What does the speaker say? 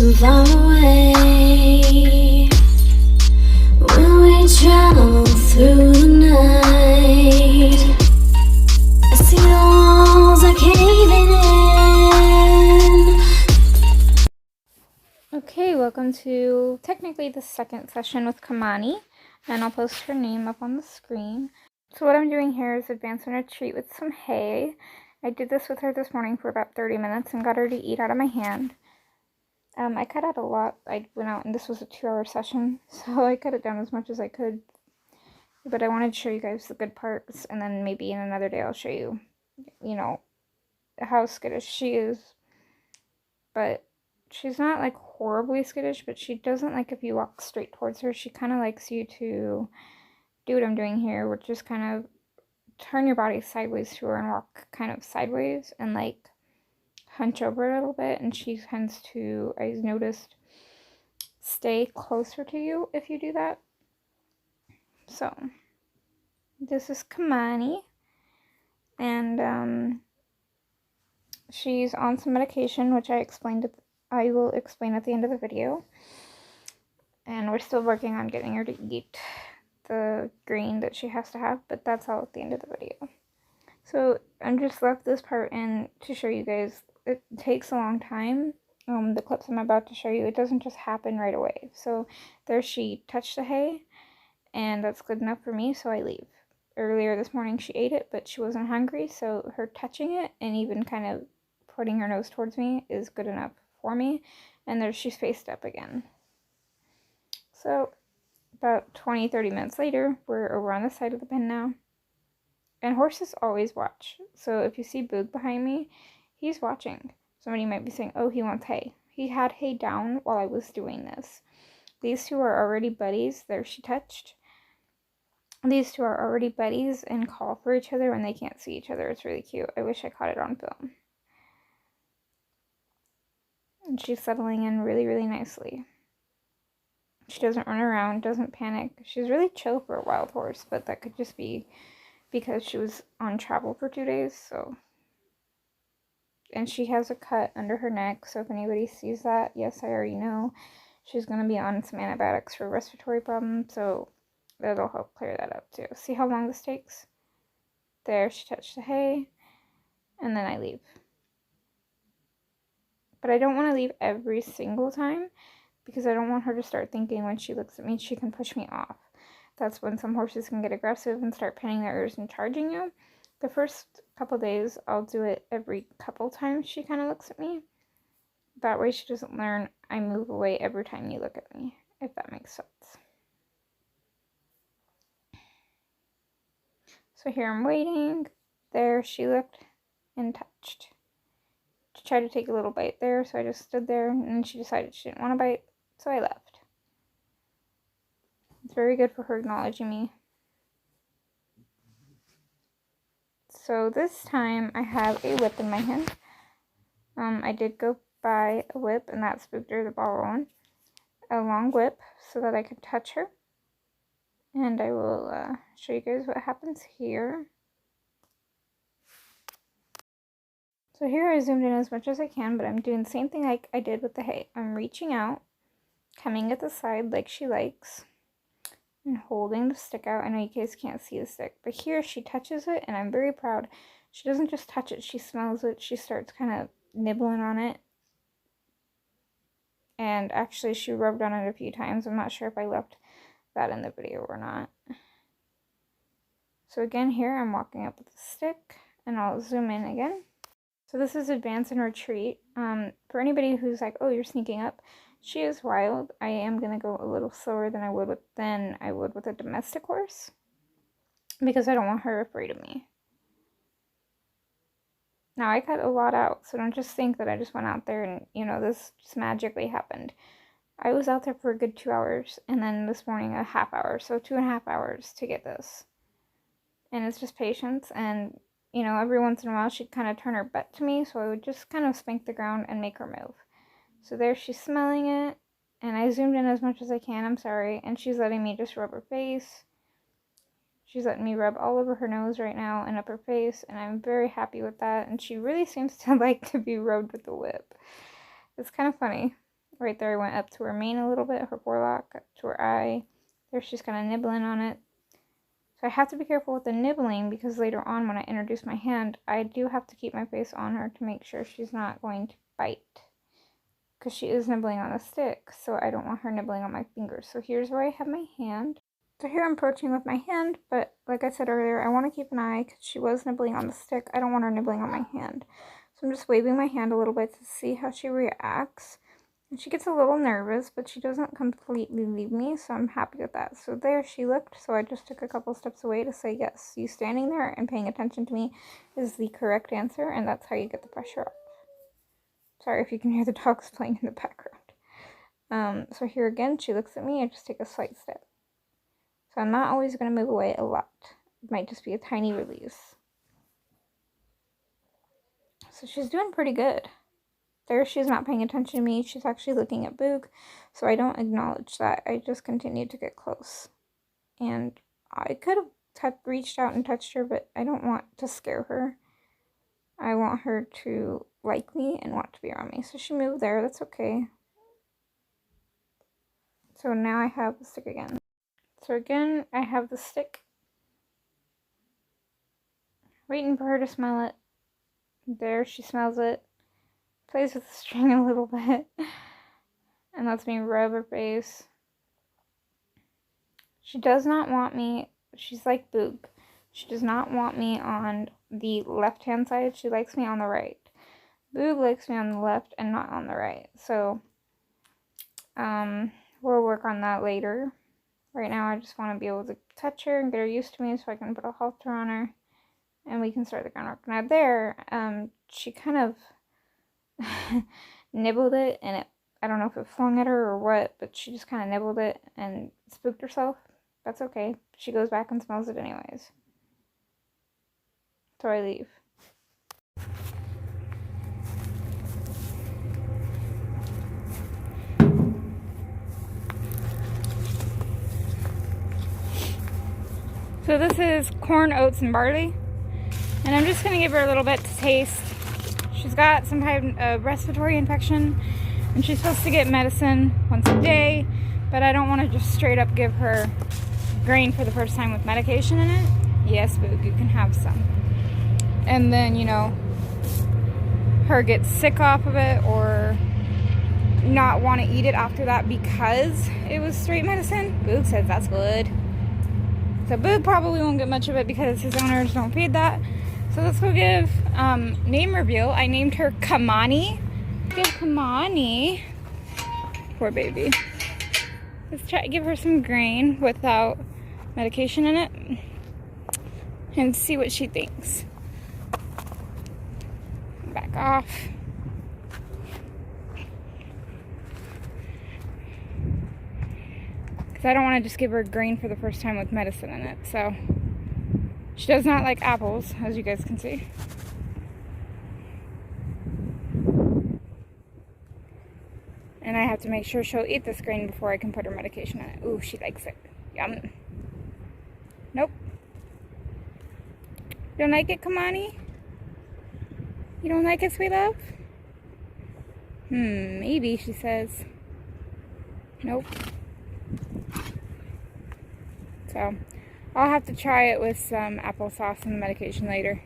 and far away. When we travel through the night, I see the walls are caving in. Okay, welcome to technically the second session with Kamani, and I'll post her name up on the screen. So what I'm doing here is advancing her treat with some hay. I did this with her this morning for about 30 minutes and got her to eat out of my hand. I cut out a lot. I went out and this was a 2-hour session, so I cut it down as much as I could. But I wanted to show you guys the good parts, and then maybe in another day I'll show you, how skittish she is. But she's not like horribly skittish, but she doesn't like if you walk straight towards her. She kind of likes you to do what I'm doing here, which is kind of turn your body sideways to her and walk kind of sideways and like hunch over a little bit. And she tends to, I noticed, stay closer to you if you do that. So this is Kamani, and she's on some medication, which I will explain at the end of the video. And we're still working on getting her to eat the green that she has to have, but that's all at the end of the video. So I just left this part in to show you guys. It takes a long time. The clips I'm about to show you, it doesn't just happen right away. So there she touched the hay, and that's good enough for me, so I leave. Earlier this morning she ate it, but she wasn't hungry, so her touching it and even kind of putting her nose towards me is good enough for me. And there she's faced up again. So about 20-30 minutes later, we're over on the side of the pen now. And horses always watch. So if you see Boog behind me, he's watching. Somebody might be saying, oh, he wants hay. He had hay down while I was doing this. These two are already buddies. There she touched. These two are already buddies and call for each other when they can't see each other. It's really cute. I wish I caught it on film. And she's settling in really, really nicely. She doesn't run around, doesn't panic. She's really chill for a wild horse, but that could just be because she was on travel for 2 days, so. And she has a cut under her neck, so if anybody sees that, yes, I already know. She's going to be on some antibiotics for respiratory problems, so that'll help clear that up too. See how long this takes? There, she touched the hay, and then I leave. But I don't want to leave every single time, because I don't want her to start thinking when she looks at me she can push me off. That's when some horses can get aggressive and start pinning their ears and charging you. The first couple days, I'll do it every couple times she kind of looks at me. That way she doesn't learn I move away every time you look at me, if that makes sense. So here I'm waiting. There she looked and touched. She tried to take a little bite there, so I just stood there, and she decided she didn't want to bite, so I left. It's very good for her acknowledging me. So this time I have a whip in my hand. I did go buy a whip, and that spooked her, the ball rolling. A long whip so that I could touch her. And I will show you guys what happens here. So here I zoomed in as much as I can, but I'm doing the same thing like I did with the hay. I'm reaching out, coming at the side like she likes, and holding the stick out. I know you guys can't see the stick, but here she touches it, and I'm very proud. She doesn't just touch it, she smells it. She starts kind of nibbling on it. And actually she rubbed on it a few times. I'm not sure if I left that in the video or not. So again, here I'm walking up with the stick, and I'll zoom in again. So this is advance and retreat. For anybody who's like, oh, you're sneaking up, she is wild. I am going to go a little slower than I would with a domestic horse, because I don't want her afraid of me. Now, I cut a lot out, so don't just think that I just went out there and, this just magically happened. I was out there for a good 2 hours, and then this morning a half hour, so 2.5 hours to get this. And it's just patience, and every once in a while she'd kind of turn her butt to me, so I would just kind of spank the ground and make her move. So there she's smelling it, and I zoomed in as much as I can, I'm sorry, and she's letting me just rub her face. She's letting me rub all over her nose right now and up her face, and I'm very happy with that, and she really seems to like to be rubbed with the whip. It's kind of funny. Right there, I went up to her mane a little bit, her forelock, to her eye. There, she's kind of nibbling on it. So I have to be careful with the nibbling because later on when I introduce my hand, I do have to keep my face on her to make sure she's not going to bite. Because she is nibbling on the stick, so I don't want her nibbling on my fingers. So here's where I have my hand. So here I'm approaching with my hand, but like I said earlier, I want to keep an eye because she was nibbling on the stick. I don't want her nibbling on my hand. So I'm just waving my hand a little bit to see how she reacts. And she gets a little nervous, but she doesn't completely leave me, so I'm happy with that. So there she looked, so I just took a couple steps away to say, yes, you standing there and paying attention to me is the correct answer, and that's how you get the pressure off. Sorry if you can hear the dogs playing in the background. So here again, she looks at me, I just take a slight step. So I'm not always going to move away a lot. It might just be a tiny release. So she's doing pretty good. There, she's not paying attention to me. She's actually looking at Boog, so I don't acknowledge that. I just continue to get close. And I could have reached out and touched her, but I don't want to scare her. I want her to like me and want to be around me. So she moved there. That's okay. So now I have the stick again. So again, I have the stick. Waiting for her to smell it. There, she smells it. Plays with the string a little bit. And lets me rub her face. She does not want me. She's like Boog. She does not want me on the left-hand side. She likes me on the right. Boog likes me on the left and not on the right. So, we'll work on that later. Right now, I just want to be able to touch her and get her used to me so I can put a halter on her. And we can start the groundwork. Now there, she kind of nibbled it, and I don't know if it flung at her or what, but she just kind of nibbled it and spooked herself. That's okay. She goes back and smells it anyways. So I leave. So this is corn, oats, and barley. And I'm just going to give her a little bit to taste. She's got some type of respiratory infection, and she's supposed to get medicine once a day, but I don't want to just straight up give her grain for the first time with medication in it. Yes, Boog, you can have some. And then, you know, her get sick off of it or not want to eat it after that because it was straight medicine. Boog says that's good. So Boog probably won't get much of it because his owners don't feed that. So let's go give name reveal. I named her Kamani. Give Kamani. Poor baby. Let's try to give her some grain without medication in it and see what she thinks. Back off. Because I don't want to just give her grain for the first time with medicine in it. So she does not like apples, as you guys can see. And I have to make sure she'll eat this grain before I can put her medication in it. Ooh, she likes it. Yum. Nope. Don't like it, Kamani? You don't like it, sweet love? Maybe, she says. Nope. So, I'll have to try it with some applesauce and the medication later.